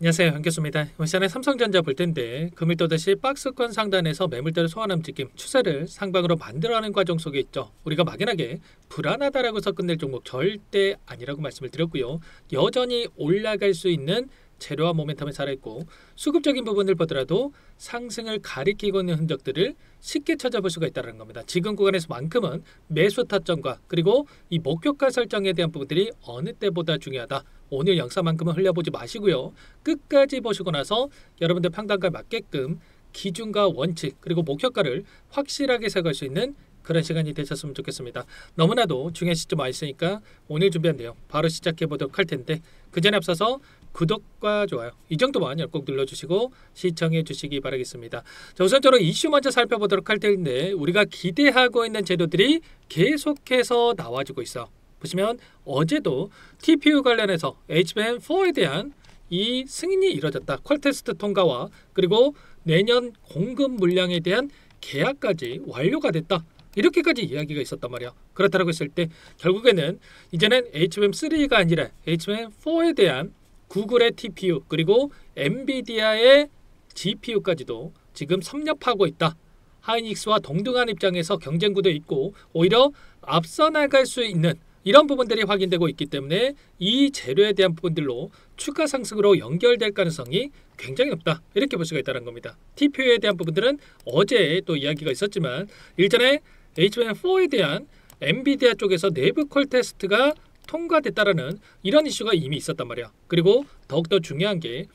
안녕하세요, 한교수입니다. 이번 시간에 삼성전자 볼 텐데 금일 또다시 박스권 상단에서 매물대를 소환한 움직임, 추세를 상방으로 만들어가는 과정 속에 있죠. 우리가 막연하게 불안하다라고 해서 끝낼 종목 절대 아니라고 말씀을 드렸고요. 여전히 올라갈 수 있는 재료와 모멘텀이 살아있고 수급적인 부분을 보더라도 상승을 가리키고 있는 흔적들을 쉽게 찾아볼 수가 있다는 겁니다. 지금 구간에서만큼은 매수 타점과 그리고 이 목표가 설정에 대한 부분들이 어느 때보다 중요하다. 오늘 영상만큼은 흘려보지 마시고요. 끝까지 보시고 나서 여러분들 판단과 맞게끔 기준과 원칙 그리고 목표가를 확실하게 세울 수 있는 그런 시간이 되셨으면 좋겠습니다. 너무나도 중요한 시점 와 있으니까 오늘 준비한 내용 바로 시작해 보도록 할 텐데 그 전에 앞서서 구독과 좋아요 이 정도만 꼭 눌러주시고 시청해 주시기 바라겠습니다. 자, 우선적으로 이슈 먼저 살펴보도록 할 텐데 우리가 기대하고 있는 재료들이 계속해서 나와주고 있어. 보시면 어제도 TPU 관련해서 HBM4에 대한 이 승인이 이뤄졌다. 퀄테스트 통과와 그리고 내년 공급 물량에 대한 계약까지 완료가 됐다. 이렇게까지 이야기가 있었단 말이야. 그렇다고 했을 때 결국에는 이제는 HBM3가 아니라 HBM4에 대한 구글의 TPU 그리고 엔비디아의 GPU까지도 지금 섭렵하고 있다. 하이닉스와 동등한 입장에서 경쟁 구도에 있고 오히려 앞서 나갈 수 있는 이런 부분들이 확인되고 있기 때문에 이 재료에 대한 부분들로 추가 상승으로 연결될 가능성이 굉장히 높다. 이렇게 볼 수가 있다는 겁니다. TPU에 대한 부분들은 어제 또 이야기가 있었지만 일전에 HBM4에 대한 엔비디아 쪽에서 내부 퀄 테스트가 통과됐다라는 이런 이슈가 이미 있었단 말이야. 그리고 더욱더 중요한 게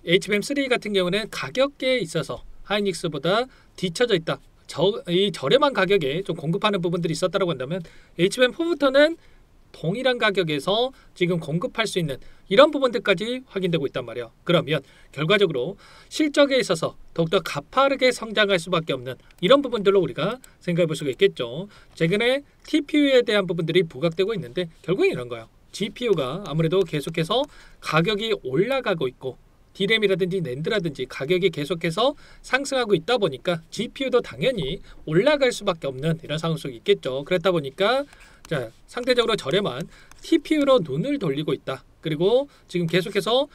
HBM3 같은 경우는 가격에 있어서 하이닉스보다 뒤처져 있다. 이 저렴한 가격에 좀 공급하는 부분들이 있었다고 한다면 HBM4부터는 동일한 가격에서 지금 공급할 수 있는 이런 부분들까지 확인되고 있단 말이에요. 그러면 결과적으로 실적에 있어서 더욱더 가파르게 성장할 수밖에 없는 이런 부분들로 우리가 생각해 볼 수가 있겠죠. 최근에 TPU에 대한 부분들이 부각되고 있는데 결국은 이런 거예요. GPU가 아무래도 계속해서 가격이 올라가고 있고 D램이라든지 낸드라든지 가격이 계속해서 상승하고 있다 보니까 GPU도 당연히 올라갈 수밖에 없는 이런 상황 속에 있겠죠. 그렇다 보니까 자, 상대적으로 저렴한 TPU로 눈을 돌리고 있다. 그리고 지금 계속해서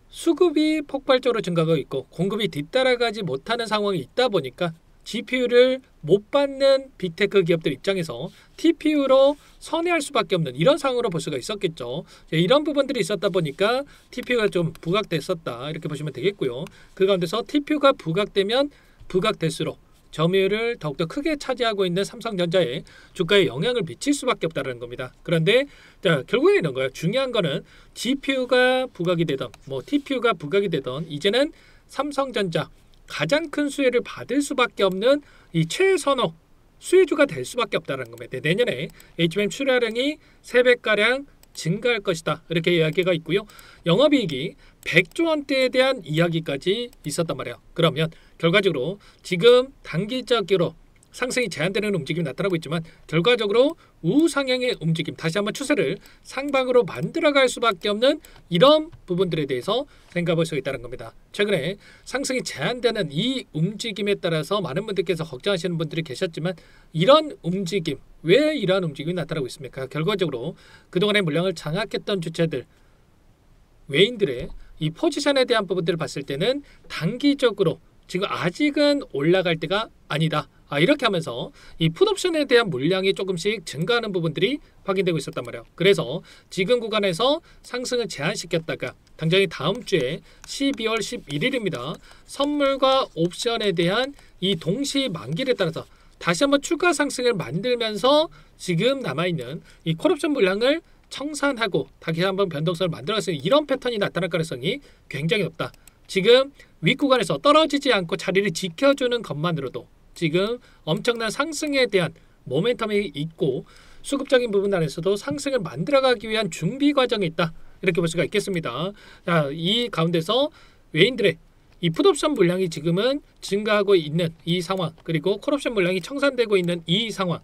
수급이 폭발적으로 증가하고 있고 공급이 뒤따라가지 못하는 상황이 있다 보니까 GPU를 못 받는 빅테크 기업들 입장에서 TPU로 선회할 수밖에 없는 이런 상황으로 볼 수가 있었겠죠. 이런 부분들이 있었다 보니까 TPU가 좀 부각됐었다. 이렇게 보시면 되겠고요. 그 가운데서 TPU가 부각되면 부각될수록 점유율을 더욱더 크게 차지하고 있는 삼성전자의 주가에 영향을 미칠 수밖에 없다는 겁니다. 그런데 자, 결국에 이런 거예요. 중요한 거는 GPU가 부각이 되던 TPU가 부각이 되던 이제는 삼성전자 가장 큰 수혜를 받을 수밖에 없는 이 최선호 수혜주가 될 수밖에 없다는 겁니다. 내년에 HBM 출하량이 3배가량 증가할 것이다. 이렇게 이야기가 있고요. 영업이익이 100조 원대에 대한 이야기까지 있었단 말이에요. 그러면 결과적으로 지금 단기적으로 상승이 제한되는 움직임이 나타나고 있지만 결과적으로 우상향의 움직임, 다시 한번 추세를 상방으로 만들어갈 수밖에 없는 이런 부분들에 대해서 생각할 수 있다는 겁니다. 최근에 상승이 제한되는 이 움직임에 따라서 많은 분들께서 걱정하시는 분들이 계셨지만 이런 움직임, 왜 이러한 움직임이 나타나고 있습니까? 결과적으로 그동안의 물량을 장악했던 주체들, 외인들의 이 포지션에 대한 부분들을 봤을 때는 단기적으로 지금 아직은 올라갈 때가 아니다. 이렇게 하면서 이 풋옵션에 대한 물량이 조금씩 증가하는 부분들이 확인되고 있었단 말이에요. 그래서 지금 구간에서 상승을 제한시켰다가 당장이 다음 주에 12월 11일입니다. 선물과 옵션에 대한 이 동시 만기를 따라서 다시 한번 추가 상승을 만들면서 지금 남아있는 이 콜옵션 물량을 청산하고 다시 한번 변동성을 만들어갈 수 있는 이런 패턴이 나타날 가능성이 굉장히 높다. 지금 윗구간에서 떨어지지 않고 자리를 지켜주는 것만으로도 지금 엄청난 상승에 대한 모멘텀이 있고 수급적인 부분 안에서도 상승을 만들어가기 위한 준비 과정에 있다. 이렇게 볼 수가 있겠습니다. 자, 이 가운데서 외인들의 이 풋옵션 물량이 지금은 증가하고 있는 이 상황 그리고 콜옵션 물량이 청산되고 있는 이 상황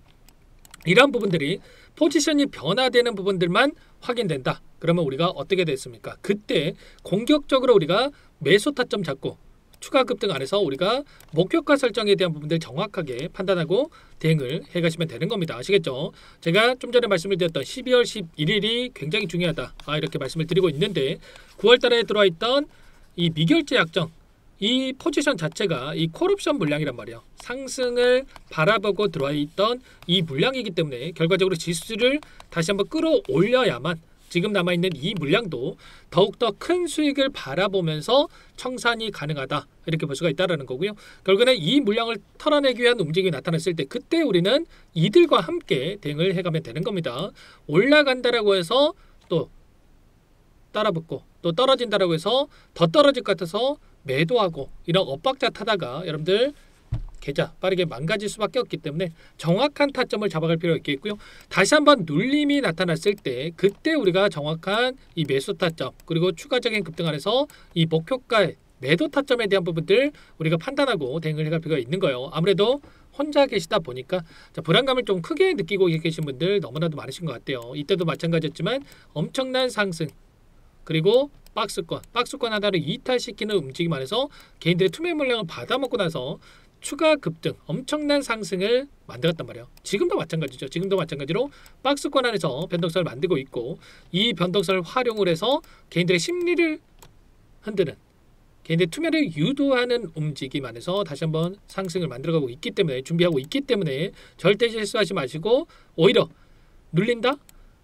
이러한 부분들이 포지션이 변화되는 부분들만 확인된다. 그러면 우리가 어떻게 됐습니까? 그때 공격적으로 우리가 매수 타점 잡고 추가 급등 안에서 우리가 목표가 설정에 대한 부분들 정확하게 판단하고 대응을 해가시면 되는 겁니다. 아시겠죠? 제가 좀 전에 말씀을 드렸던 12월 11일이 굉장히 중요하다. 이렇게 말씀을 드리고 있는데 9월 달에 들어와 있던 이 미결제 약정 이 포지션 자체가 이 콜옵션 물량이란 말이에요. 상승을 바라보고 들어와 있던 이 물량이기 때문에 결과적으로 지수를 다시 한번 끌어올려야만 지금 남아있는 이 물량도 더욱더 큰 수익을 바라보면서 청산이 가능하다 이렇게 볼 수가 있다는 거고요. 결국에는 이 물량을 털어내기 위한 움직임이 나타났을 때 그때 우리는 이들과 함께 대응을 해가면 되는 겁니다. 올라간다라고 해서 또 따라붙고 또 떨어진다라고 해서 더 떨어질 것 같아서 매도하고 이런 엇박자 타다가 여러분들 계좌 빠르게 망가질 수밖에 없기 때문에 정확한 타점을 잡아갈 필요가 있겠고요. 다시 한번 눌림이 나타났을 때 그때 우리가 정확한 이 매수 타점 그리고 추가적인 급등 안에서 이 목표가의 매도 타점에 대한 부분들 우리가 판단하고 대응을 해갈 필요가 있는 거예요. 아무래도 혼자 계시다 보니까 불안감을 좀 크게 느끼고 계신 분들 너무나도 많으신 것 같아요. 이때도 마찬가지였지만 엄청난 상승 그리고 박스권 하나를 이탈시키는 움직임 안에서 개인들의 투매 물량을 받아먹고 나서 추가 급등 엄청난 상승을 만들었단 말이에요. 지금도 마찬가지죠. 지금도 마찬가지로 박스권 안에서 변동성을 만들고 있고 이 변동성을 활용을 해서 개인들의 심리를 흔드는 개인들의 투매를 유도하는 움직임 안에서 다시 한번 상승을 만들어가고 있기 때문에 준비하고 있기 때문에 절대 실수하지 마시고 오히려 눌린다?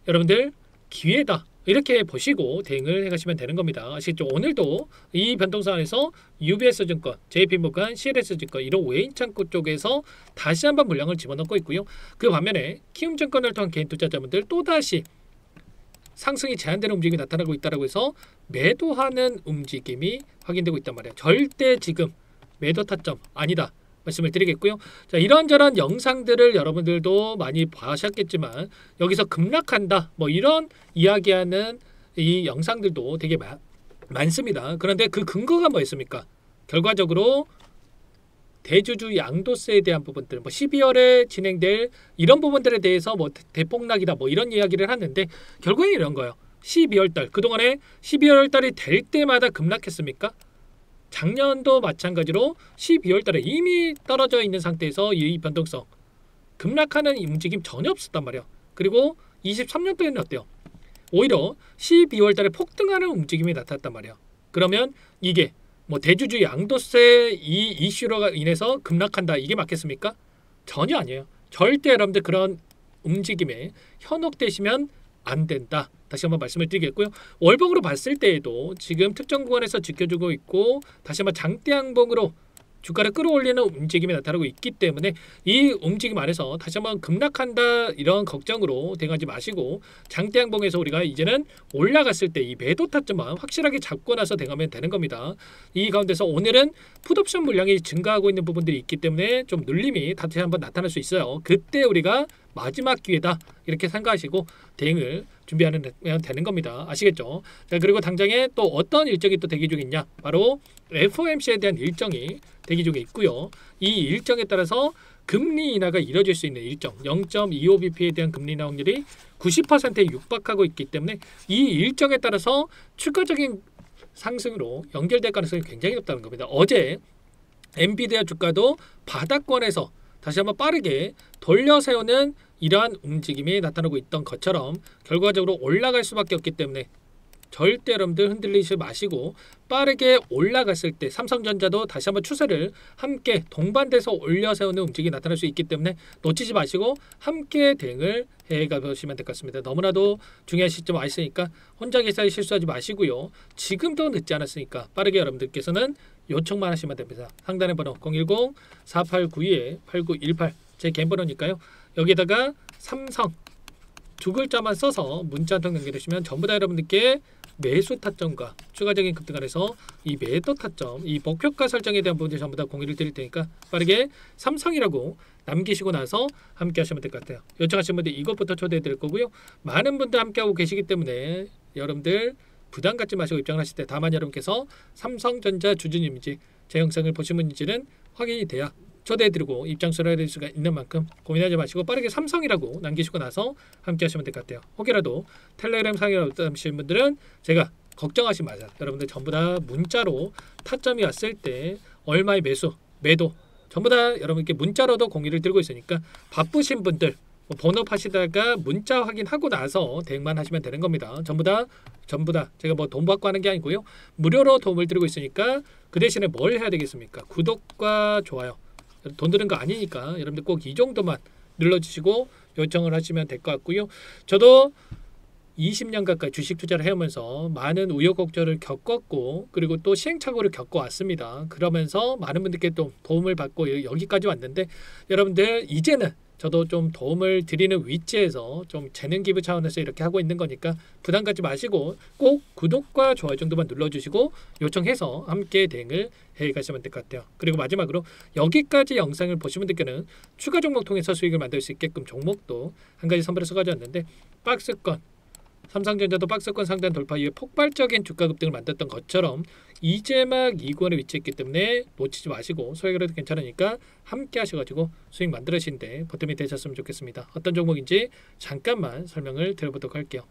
여러분들 기회다. 이렇게 보시고 대응을 해가시면 되는 겁니다. 아시겠죠? 오늘도 이 변동성 안에서 UBS 증권, JP모간, CLS 증권 이런 외인 창구 쪽에서 다시 한번 물량을 집어넣고 있고요. 그 반면에 키움증권을 통한 개인 투자자분들 또다시 상승이 제한되는 움직임이 나타나고 있다고 해서 매도하는 움직임이 확인되고 있단 말이에요. 절대 지금 매도 타점 아니다. 말씀을 드리겠고요. 자, 이런저런 영상들을 여러분들도 많이 보셨겠지만 여기서 급락한다 뭐 이런 이야기하는 이 영상들도 되게 많습니다. 그런데 그 근거가 뭐 있습니까? 결과적으로 대주주 양도세에 대한 부분들 뭐 12월에 진행될 이런 부분들에 대해서 뭐 대폭락이다 뭐 이런 이야기를 하는데 결국에 이런 거예요. 12월 달 그동안에 12월 달이 될 때마다 급락했습니까? 작년도 마찬가지로 12월 달에 이미 떨어져 있는 상태에서 이 변동성 급락하는 움직임 전혀 없었단 말이에요. 그리고 23년도에는 어때요? 오히려 12월 달에 폭등하는 움직임이 나타났단 말이에요. 그러면 이게 뭐 대주주 양도세 이 이슈로 인해서 급락한다 이게 맞겠습니까? 전혀 아니에요. 절대 여러분들 그런 움직임에 현혹되시면 안 된다. 다시 한번 말씀을 드리겠고요. 월봉으로 봤을 때에도 지금 특정 구간에서 지켜주고 있고 다시 한번 장대 양봉으로 주가를 끌어올리는 움직임이 나타나고 있기 때문에 이 움직임 안에서 다시 한번 급락한다 이런 걱정으로 대응하지 마시고 장대 양봉에서 우리가 이제는 올라갔을 때 이 매도 타점만 확실하게 잡고 나서 대응하면 되는 겁니다. 이 가운데서 오늘은 풋옵션 물량이 증가하고 있는 부분들이 있기 때문에 좀 눌림이 다시 한번 나타날 수 있어요. 그때 우리가 마지막 기회다 이렇게 생각하시고 대응을 준비하면 되는 겁니다. 아시겠죠? 자, 그리고 당장에 또 어떤 일정이 또 대기 중에 있냐? 바로 FOMC에 대한 일정이 대기 중에 있고요. 이 일정에 따라서 금리 인하가 이뤄질 수 있는 일정 0.25bp에 대한 금리 인하 확률이 90%에 육박하고 있기 때문에 이 일정에 따라서 추가적인 상승으로 연결될 가능성이 굉장히 높다는 겁니다. 어제 엔비디아 주가도 바닥권에서 다시 한번 빠르게 돌려세우는 이러한 움직임이 나타나고 있던 것처럼 결과적으로 올라갈 수밖에 없기 때문에 절대 여러분들 흔들리지 마시고 빠르게 올라갔을 때 삼성전자도 다시 한번 추세를 함께 동반돼서 올려세우는 움직임이 나타날 수 있기 때문에 놓치지 마시고 함께 대응을 해가보시면 될 것 같습니다. 너무나도 중요한 시점 와 있으니까 혼자 계산에 실수하지 마시고요. 지금도 늦지 않았으니까 빠르게 여러분들께서는 요청만 하시면 됩니다. 상단의 번호 010-4892-8918 제 개인 번호니까요. 여기다가 삼성 두 글자만 써서 문자 한 통 남겨주시면 전부 다 여러분들께 매수 타점과 추가적인 급등 안에서 이 매도 타점, 이 목표가 설정에 대한 부분들 전부 다 공유를 드릴 테니까 빠르게 삼성이라고 남기시고 나서 함께 하시면 될 것 같아요. 요청하신 분들 이것부터 초대해 드릴 거고요. 많은 분들 함께하고 계시기 때문에 여러분들 부담 갖지 마시고 입장을 하실 때 다만 여러분께서 삼성전자 주주님인지 제 영상을 보신 분인지는 확인이 돼야 초대해드리고 입장 수락할 수가 있는 만큼 고민하지 마시고 빠르게 삼성이라고 남기시고 나서 함께 하시면 될 것 같아요. 혹이라도 텔레그램 상이라고 하시는 분들은 제가 걱정하지 마세요. 여러분들 전부 다 문자로 타점이 왔을 때 얼마의 매수, 매도 전부 다 여러분께 문자로도 공유를 드리고 있으니까 바쁘신 분들 본업하시다가 문자 확인하고 나서 대응만 하시면 되는 겁니다. 전부 다 제가 뭐 돈 받고 하는 게 아니고요. 무료로 도움을 드리고 있으니까 그 대신에 뭘 해야 되겠습니까? 구독과 좋아요. 돈 드는 거 아니니까 여러분들 꼭 이 정도만 눌러주시고 요청을 하시면 될 것 같고요. 저도 20년 가까이 주식 투자를 해오면서 많은 우여곡절을 겪었고 그리고 또 시행착오를 겪어왔습니다. 그러면서 많은 분들께 또 도움을 받고 여기까지 왔는데 여러분들 이제는 저도 좀 도움을 드리는 위치에서 좀 재능 기부 차원에서 이렇게 하고 있는 거니까 부담 갖지 마시고 꼭 구독과 좋아요 정도만 눌러주시고 요청해서 함께 대응을 해가시면 될 것 같아요. 그리고 마지막으로 여기까지 영상을 보신 분들께는 추가 종목 통해서 수익을 만들 수 있게끔 종목도 한 가지 선별해서 가져왔는데 박스권 삼성전자도 박스권 상단 돌파 이후에 폭발적인 주가 급등을 만들었던 것처럼 이제 막 2권에 위치했기 때문에 놓치지 마시고 소액을 해도 괜찮으니까 함께 하셔가지고 수익 만들으시는데 보탬이 되셨으면 좋겠습니다. 어떤 종목인지 잠깐만 설명을 드려보도록 할게요.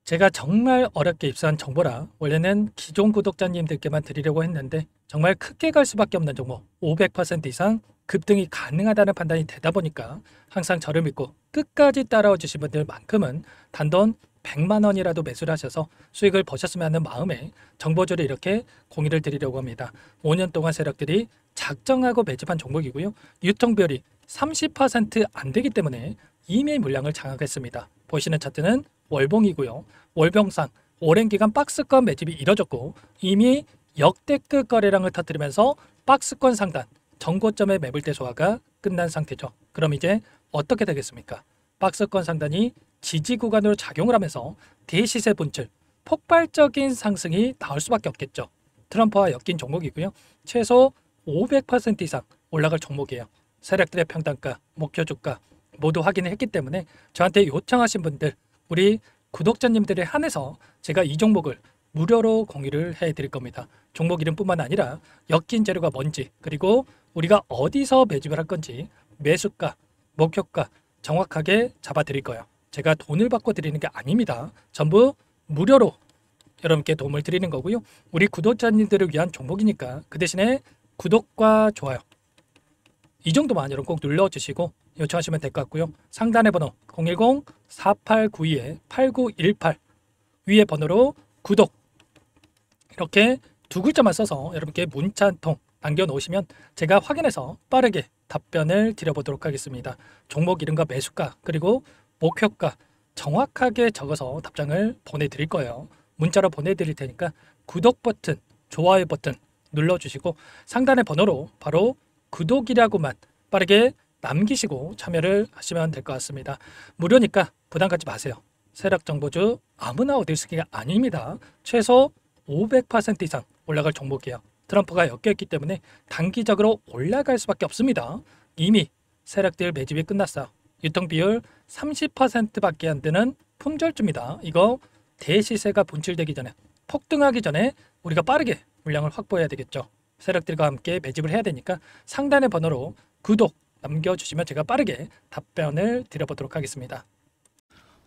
제가 정말 어렵게 입수한 정보라 원래는 기존 구독자님들께만 드리려고 했는데 정말 크게 갈 수밖에 없는 종목 500% 이상 급등이 가능하다는 판단이 되다 보니까 항상 저를 믿고 끝까지 따라와 주신 분들만큼은 단돈 100만 원이라도 매수를 하셔서 수익을 버셨으면 하는 마음에 정보주를 이렇게 공유를 드리려고 합니다. 5년 동안 세력들이 작정하고 매집한 종목이고요. 유통비율이 30%안 되기 때문에 이미 물량을 장악했습니다. 보시는 차트는 월봉이고요. 월봉상 오랜 기간 박스권 매집이 이뤄졌고 이미 역대급 거래량을 터뜨리면서 박스권 상단 전고점의 매물대 소화가 끝난 상태죠. 그럼 이제 어떻게 되겠습니까? 박스권 상단이 지지 구간으로 작용을 하면서 대시세 분출, 폭발적인 상승이 나올 수밖에 없겠죠. 트럼프와 엮인 종목이고요. 최소 500% 이상 올라갈 종목이에요. 세력들의 평단가, 목표 주가 모두 확인을 했기 때문에 저한테 요청하신 분들, 우리 구독자님들에 한해서 제가 이 종목을 무료로 공유를 해드릴 겁니다. 종목 이름뿐만 아니라 엮인 재료가 뭔지 그리고 우리가 어디서 매집을 할 건지 매수가, 목표가 정확하게 잡아드릴 거예요. 제가 돈을 받고 드리는 게 아닙니다. 전부 무료로 여러분께 도움을 드리는 거고요. 우리 구독자님들을 위한 종목이니까 그 대신에 구독과 좋아요 이 정도만 여러분 꼭 눌러주시고 요청하시면 될 것 같고요. 상단의 번호 010-4892-8918 위에 번호로 구독 이렇게 두 글자만 써서 여러분께 문자 한 통 남겨놓으시면 제가 확인해서 빠르게 답변을 드려보도록 하겠습니다. 종목 이름과 매수가 그리고 목표가 정확하게 적어서 답장을 보내드릴 거예요. 문자로 보내드릴 테니까 구독 버튼, 좋아요 버튼 눌러주시고 상단의 번호로 바로 구독이라고만 빠르게 남기시고 참여를 하시면 될 것 같습니다. 무료니까 부담 갖지 마세요. 세력정보주 아무나 얻을 수 있는 게 아닙니다. 최소 500% 이상 올라갈 종목이에요. 트럼프가 엮여있기 때문에 단기적으로 올라갈 수밖에 없습니다. 이미 세력들 매집이 끝났어요. 유통비율 30%밖에 안 되는 품절주입니다. 이거 대시세가 분출되기 전에 폭등하기 전에 우리가 빠르게 물량을 확보해야 되겠죠. 세력들과 함께 매집을 해야 되니까 상단의 번호로 구독 남겨주시면 제가 빠르게 답변을 드려보도록 하겠습니다.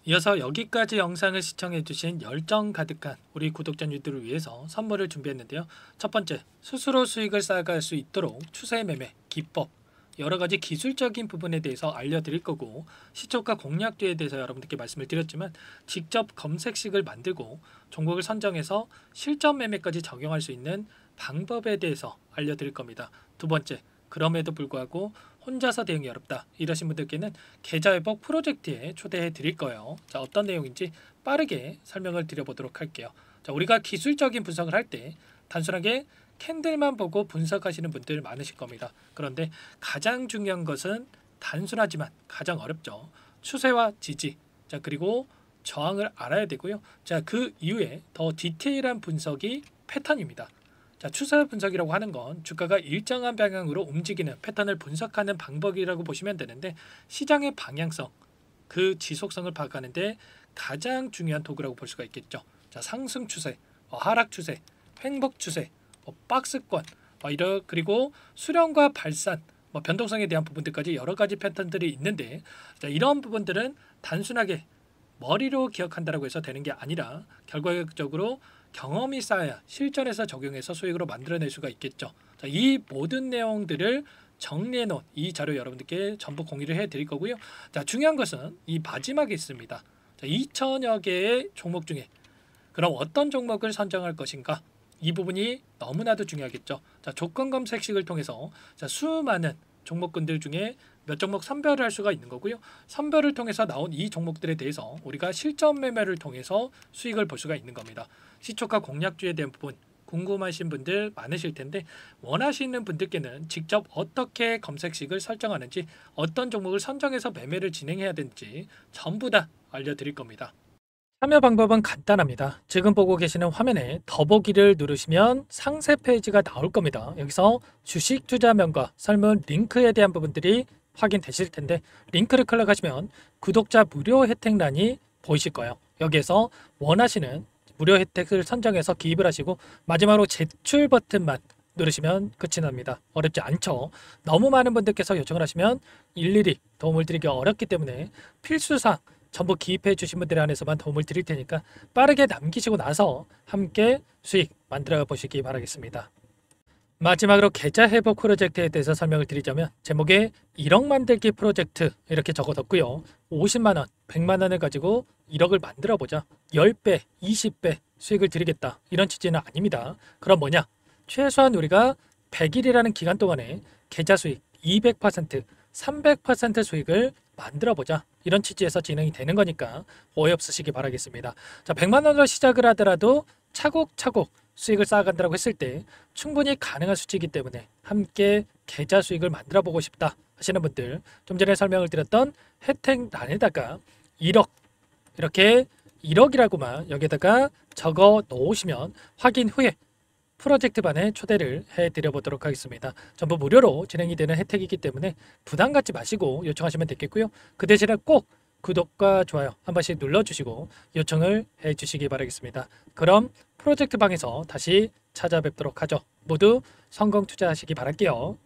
이어서 여기까지 영상을 시청해주신 열정 가득한 우리 구독자님들을 위해서 선물을 준비했는데요. 첫 번째, 스스로 수익을 쌓아갈 수 있도록 추세 매매 기법 여러가지 기술적인 부분에 대해서 알려드릴 거고 시초가 공략도에 대해서 여러분들께 말씀을 드렸지만 직접 검색식을 만들고 종목을 선정해서 실전 매매까지 적용할 수 있는 방법에 대해서 알려드릴 겁니다. 두 번째, 그럼에도 불구하고 혼자서 대응이 어렵다 이러신 분들께는 계좌회복 프로젝트에 초대해 드릴 거예요. 자, 어떤 내용인지 빠르게 설명을 드려보도록 할게요. 자, 우리가 기술적인 분석을 할 때 단순하게 캔들만 보고 분석하시는 분들 많으실 겁니다. 그런데 가장 중요한 것은 단순하지만 가장 어렵죠. 추세와 지지, 자 그리고 저항을 알아야 되고요. 자, 그 이후에 더 디테일한 분석이 패턴입니다. 자, 추세 분석이라고 하는 건 주가가 일정한 방향으로 움직이는 패턴을 분석하는 방법이라고 보시면 되는데 시장의 방향성, 그 지속성을 파악하는데 가장 중요한 도구라고 볼 수가 있겠죠. 자, 상승 추세, 하락 추세, 횡복 추세, 박스권, 그리고 수렴과 발산, 변동성에 대한 부분들까지 여러 가지 패턴들이 있는데 자, 이런 부분들은 단순하게 머리로 기억한다고 해서 되는 게 아니라 결과적으로 경험이 쌓아야 실전에서 적용해서 수익으로 만들어낼 수가 있겠죠. 자, 이 모든 내용들을 정리해 놓은 이 자료 여러분들께 전부 공유를 해 드릴 거고요. 자, 중요한 것은 이 마지막에 있습니다. 자, 2천여 개의 종목 중에 그럼 어떤 종목을 선정할 것인가? 이 부분이 너무나도 중요하겠죠. 자, 조건 검색식을 통해서 자, 수많은 종목군들 중에 몇 종목 선별을 할 수가 있는 거고요. 선별을 통해서 나온 이 종목들에 대해서 우리가 실전 매매를 통해서 수익을 볼 수가 있는 겁니다. 시초가 공략주에 대한 부분 궁금하신 분들 많으실 텐데 원하시는 분들께는 직접 어떻게 검색식을 설정하는지 어떤 종목을 선정해서 매매를 진행해야 되는지 전부 다 알려드릴 겁니다. 참여 방법은 간단합니다. 지금 보고 계시는 화면에 더보기를 누르시면 상세 페이지가 나올 겁니다. 여기서 주식 투자명과 설문 링크에 대한 부분들이 확인되실 텐데 링크를 클릭하시면 구독자 무료 혜택란이 보이실 거예요. 여기에서 원하시는 무료 혜택을 선정해서 기입을 하시고 마지막으로 제출 버튼만 누르시면 끝이 납니다. 어렵지 않죠? 너무 많은 분들께서 요청을 하시면 일일이 도움을 드리기 어렵기 때문에 필수사항 전부 기입해 주신 분들에 한해서만 도움을 드릴 테니까 빠르게 남기시고 나서 함께 수익 만들어 보시기 바라겠습니다. 마지막으로 계좌 회복 프로젝트에 대해서 설명을 드리자면 제목에 1억 만들기 프로젝트 이렇게 적어뒀고요. 50만 원, 100만 원을 가지고 1억을 만들어 보자. 10배, 20배 수익을 드리겠다. 이런 취지는 아닙니다. 그럼 뭐냐? 최소한 우리가 100일이라는 기간 동안에 계좌 수익 200%, 300% 수익을 만들어 보자. 이런 취지에서 진행이 되는 거니까 오해 없으시기 바라겠습니다. 자, 100만 원으로 시작을 하더라도 차곡차곡 수익을 쌓아간다고 했을 때 충분히 가능한 수치이기 때문에 함께 계좌 수익을 만들어 보고 싶다 하시는 분들 좀 전에 설명을 드렸던 혜택란에다가 1억 이렇게 1억이라고만 여기다가 적어 놓으시면 확인 후에 프로젝트 반에 초대를 해드려 보도록 하겠습니다. 전부 무료로 진행이 되는 혜택이기 때문에 부담 갖지 마시고 요청하시면 되겠고요. 그 대신에 꼭 구독과 좋아요 한 번씩 눌러주시고 요청을 해주시기 바라겠습니다. 그럼 프로젝트 방에서 다시 찾아뵙도록 하죠. 모두 성공 투자하시기 바랄게요.